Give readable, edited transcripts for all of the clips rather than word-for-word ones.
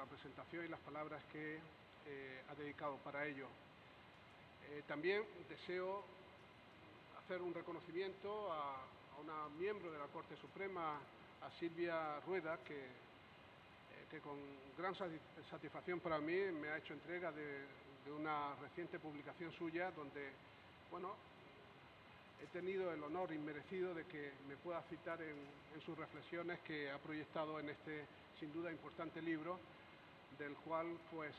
la presentación y las palabras que ha dedicado para ello. También deseo hacer un reconocimiento a una miembro de la Corte Suprema, a Silvia Rueda, que con gran satisfacción para mí me ha hecho entrega de una reciente publicación suya donde, bueno, he tenido el honor inmerecido de que me pueda citar en sus reflexiones que ha proyectado en este, sin duda, importante libro, del cual pues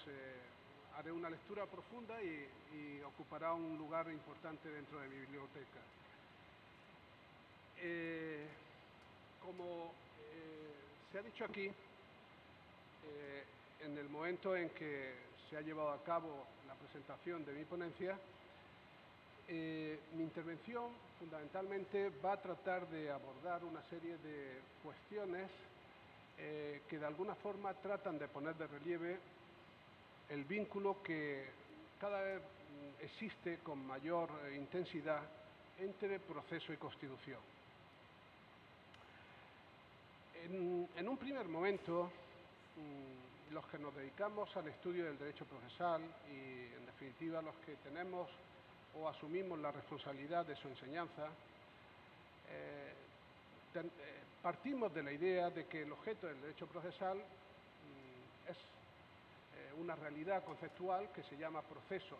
haré una lectura profunda y ocupará un lugar importante dentro de mi biblioteca. Como se ha dicho aquí, en el momento en que se ha llevado a cabo la presentación de mi ponencia, mi intervención fundamentalmente va a tratar de abordar una serie de cuestiones que de alguna forma tratan de poner de relieve el vínculo que cada vez existe con mayor intensidad entre proceso y Constitución. En un primer momento, los que nos dedicamos al estudio del derecho procesal y, en definitiva, los que tenemos o asumimos la responsabilidad de su enseñanza, partimos de la idea de que el objeto del derecho procesal es una realidad conceptual que se llama proceso.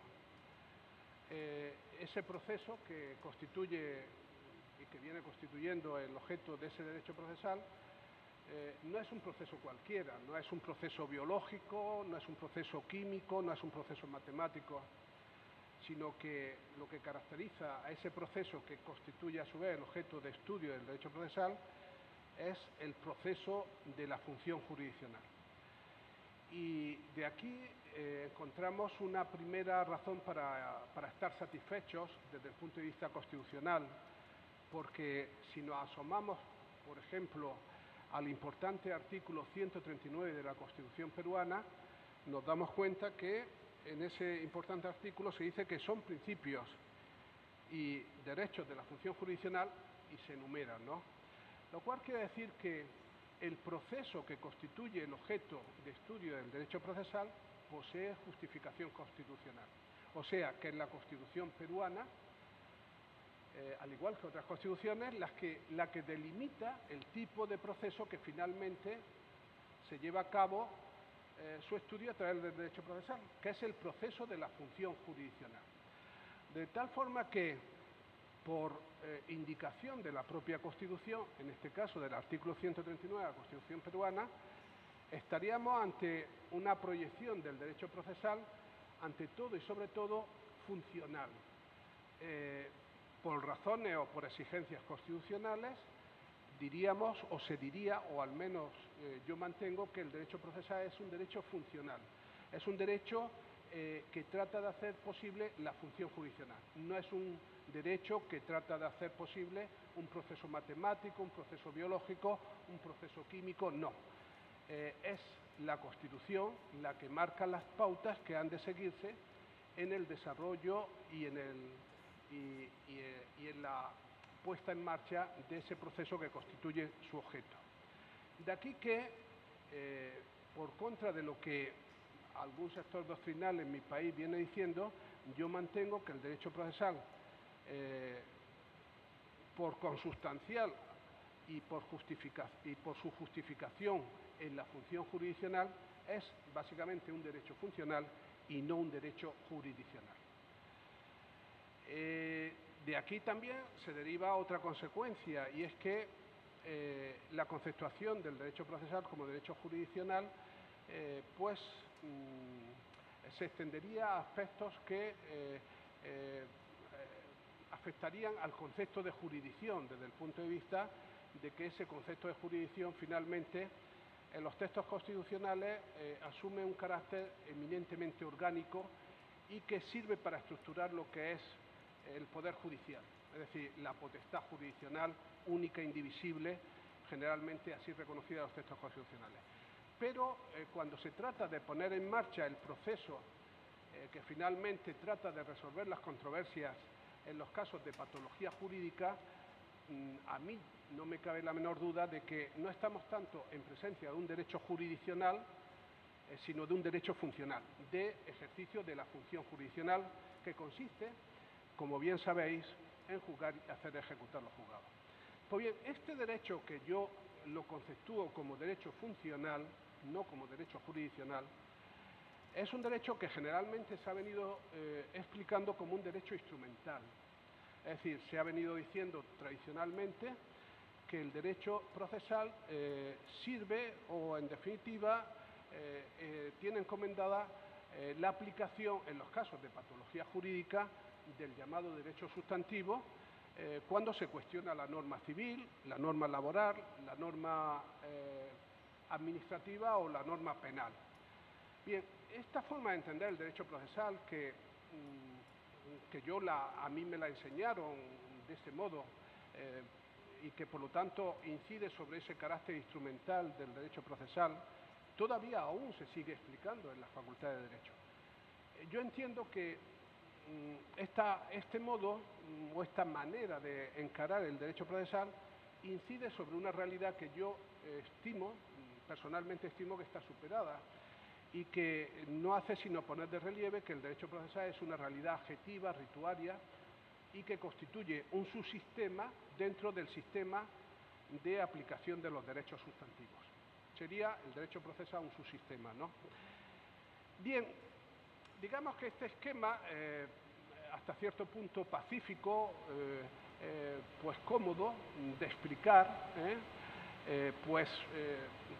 Ese proceso que constituye y que viene constituyendo el objeto de ese derecho procesal no es un proceso cualquiera, no es un proceso biológico, no es un proceso químico, no es un proceso matemático, sino que lo que caracteriza a ese proceso que constituye a su vez el objeto de estudio del derecho procesal es el proceso de la función jurisdiccional. Y de aquí encontramos una primera razón para estar satisfechos desde el punto de vista constitucional, porque si nos asomamos, por ejemplo, al importante artículo 139 de la Constitución peruana, nos damos cuenta que en ese importante artículo se dice que son principios y derechos de la función jurisdiccional y se enumeran, ¿no? Lo cual quiere decir que el proceso que constituye el objeto de estudio del derecho procesal posee justificación constitucional. O sea, que en la Constitución peruana, al igual que otras constituciones, la que delimita el tipo de proceso que finalmente se lleva a cabo su estudio a través del derecho procesal, que es el proceso de la función jurisdiccional. De tal forma que, por indicación de la propia Constitución, en este caso del artículo 139 de la Constitución peruana, estaríamos ante una proyección del derecho procesal, ante todo y sobre todo funcional, por razones o por exigencias constitucionales. Diríamos, o se diría, o al menos yo mantengo, que el derecho procesal es un derecho funcional. Es un derecho que trata de hacer posible la función jurisdiccional. No es un derecho que trata de hacer posible un proceso matemático, un proceso biológico, un proceso químico, no. Es la Constitución la que marca las pautas que han de seguirse en el desarrollo y en la puesta en marcha de ese proceso que constituye su objeto. De aquí que, por contra de lo que algún sector doctrinal en mi país viene diciendo, yo mantengo que el derecho procesal, por consustancial y por su justificación en la función jurisdiccional, es básicamente un derecho funcional y no un derecho jurisdiccional. De aquí también se deriva otra consecuencia, y es que la conceptuación del derecho procesal como derecho jurisdiccional se extendería a aspectos que afectarían al concepto de jurisdicción, desde el punto de vista de que ese concepto de jurisdicción finalmente en los textos constitucionales asume un carácter eminentemente orgánico y que sirve para estructurar lo que es el poder judicial, es decir, la potestad jurisdiccional única e indivisible, generalmente así reconocida en los textos constitucionales. Pero cuando se trata de poner en marcha el proceso que finalmente trata de resolver las controversias en los casos de patología jurídica, a mí no me cabe la menor duda de que no estamos tanto en presencia de un derecho jurisdiccional sino de un derecho funcional, de ejercicio de la función jurisdiccional que consiste, como bien sabéis, en juzgar y hacer ejecutar los juzgados. Pues bien, este derecho que yo lo conceptúo como derecho funcional, no como derecho jurisdiccional, es un derecho que generalmente se ha venido explicando como un derecho instrumental. Es decir, se ha venido diciendo tradicionalmente que el derecho procesal sirve o, en definitiva, tiene encomendada la aplicación en los casos de patología jurídica del llamado derecho sustantivo cuando se cuestiona la norma civil, la norma laboral, la norma administrativa o la norma penal. Bien, esta forma de entender el derecho procesal que a mí me la enseñaron de ese modo y que por lo tanto incide sobre ese carácter instrumental del derecho procesal, todavía aún se sigue explicando en la Facultad de Derecho. Yo entiendo que este modo o esta manera de encarar el derecho procesal incide sobre una realidad que yo personalmente estimo que está superada y que no hace sino poner de relieve que el derecho procesal es una realidad adjetiva, rituaria y que constituye un subsistema dentro del sistema de aplicación de los derechos sustantivos. Sería el derecho procesal un subsistema, ¿no? Bien, digamos que este esquema, hasta cierto punto pacífico, pues cómodo de explicar,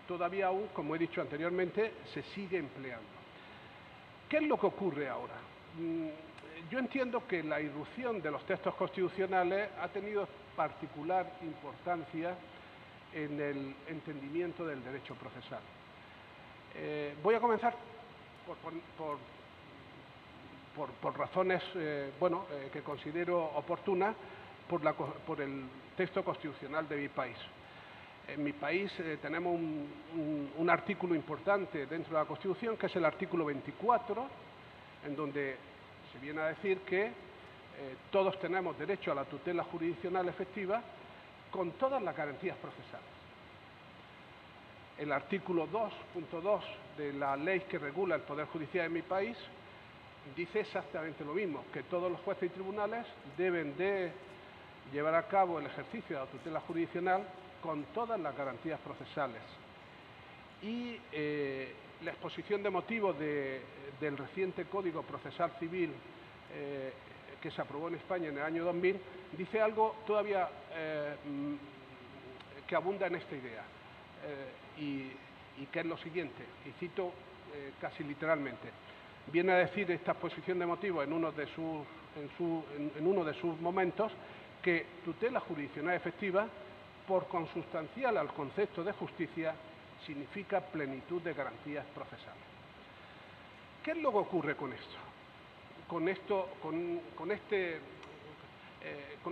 todavía aún, como he dicho anteriormente, se sigue empleando. ¿Qué es lo que ocurre ahora? Yo entiendo que la irrupción de los textos constitucionales ha tenido particular importancia en el entendimiento del derecho procesal. Voy a comenzar por razones que considero oportunas por el texto constitucional de mi país. En mi país tenemos un artículo importante dentro de la Constitución, que es el artículo 24, en donde se viene a decir que todos tenemos derecho a la tutela jurisdiccional efectiva con todas las garantías procesales. El artículo 2.2 de la ley que regula el Poder Judicial en mi país dice exactamente lo mismo, que todos los jueces y tribunales deben de llevar a cabo el ejercicio de la tutela jurisdiccional con todas las garantías procesales. Y la exposición de motivos del reciente Código Procesal Civil que se aprobó en España en el año 2000 dice algo todavía que abunda en esta idea y que es lo siguiente, y cito casi literalmente. Viene a decir esta exposición de motivos en uno de sus momentos que tutela jurisdiccional efectiva, por consustancial al concepto de justicia, significa plenitud de garantías procesales. ¿Qué es lo que ocurre con esto? Con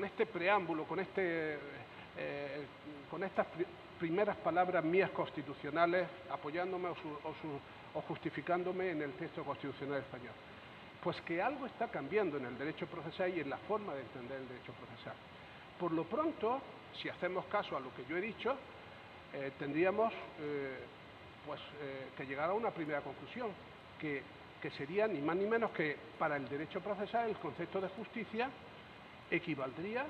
este preámbulo, con estas primeras palabras mías constitucionales, apoyándome o justificándome en el texto constitucional español. Pues que algo está cambiando en el derecho procesal y en la forma de entender el derecho procesal. Por lo pronto, si hacemos caso a lo que yo he dicho, tendríamos que llegar a una primera conclusión, que sería ni más ni menos que para el derecho procesal el concepto de justicia equivaldría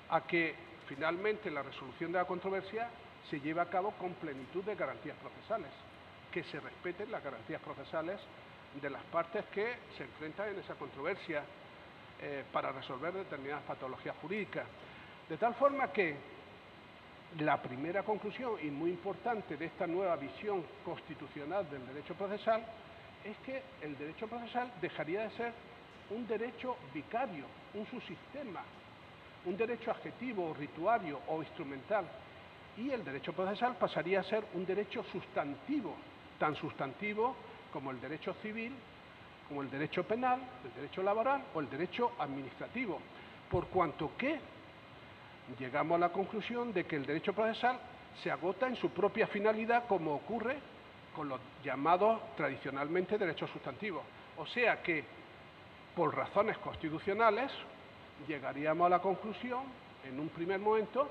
a que finalmente la resolución de la controversia se lleve a cabo con plenitud de garantías procesales, que se respeten las garantías procesales de las partes que se enfrentan en esa controversia para resolver determinadas patologías jurídicas. De tal forma que la primera conclusión, y muy importante, de esta nueva visión constitucional del derecho procesal, es que el derecho procesal dejaría de ser un derecho vicario, un subsistema, un derecho adjetivo, rituario o instrumental, y el derecho procesal pasaría a ser un derecho sustantivo, tan sustantivo como el derecho civil, como el derecho penal, el derecho laboral o el derecho administrativo, por cuanto que llegamos a la conclusión de que el derecho procesal se agota en su propia finalidad, como ocurre con los llamados tradicionalmente derechos sustantivos. O sea que, por razones constitucionales, llegaríamos a la conclusión, en un primer momento,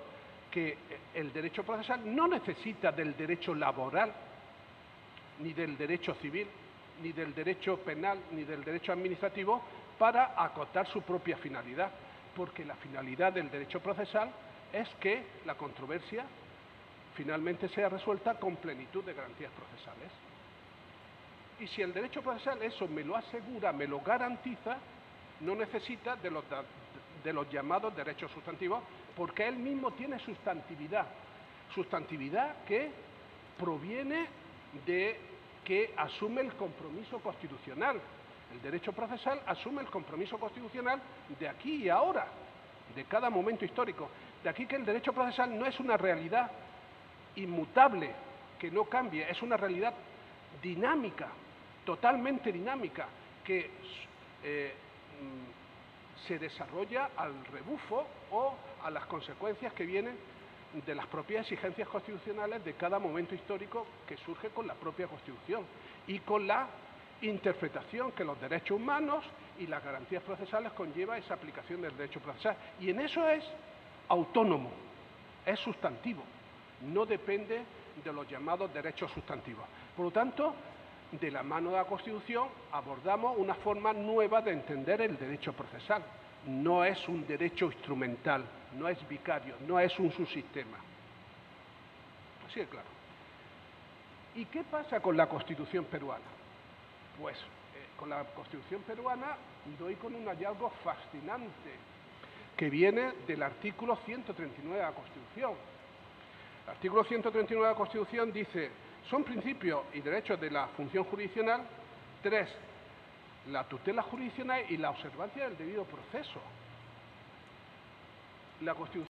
que el derecho procesal no necesita del derecho laboral, ni del derecho civil, ni del derecho penal, ni del derecho administrativo para acotar su propia finalidad, porque la finalidad del derecho procesal es que la controversia finalmente sea resuelta con plenitud de garantías procesales. Y si el derecho procesal eso me lo asegura, me lo garantiza, no necesita de los llamados derechos sustantivos, porque él mismo tiene sustantividad. Sustantividad que proviene de que asume el compromiso constitucional. El derecho procesal asume el compromiso constitucional de aquí y ahora, de cada momento histórico. De aquí que el derecho procesal no es una realidad inmutable, que no cambie, es una realidad dinámica, totalmente dinámica, que se desarrolla al rebufo o a las consecuencias que vienen de las propias exigencias constitucionales de cada momento histórico que surge con la propia Constitución y con la interpretación que los derechos humanos y las garantías procesales conlleva esa aplicación del derecho procesal. Y en eso es autónomo, es sustantivo, no depende de los llamados derechos sustantivos. Por lo tanto, de la mano de la Constitución abordamos una forma nueva de entender el derecho procesal. No es un derecho instrumental, no es vicario, no es un subsistema. Así de claro. ¿Y qué pasa con la Constitución peruana? Pues con la Constitución peruana doy con un hallazgo fascinante que viene del artículo 139 de la Constitución. El artículo 139 de la Constitución dice: son principios y derechos de la función jurisdiccional, 3, la tutela jurisdiccional y la observancia del debido proceso. La Constitución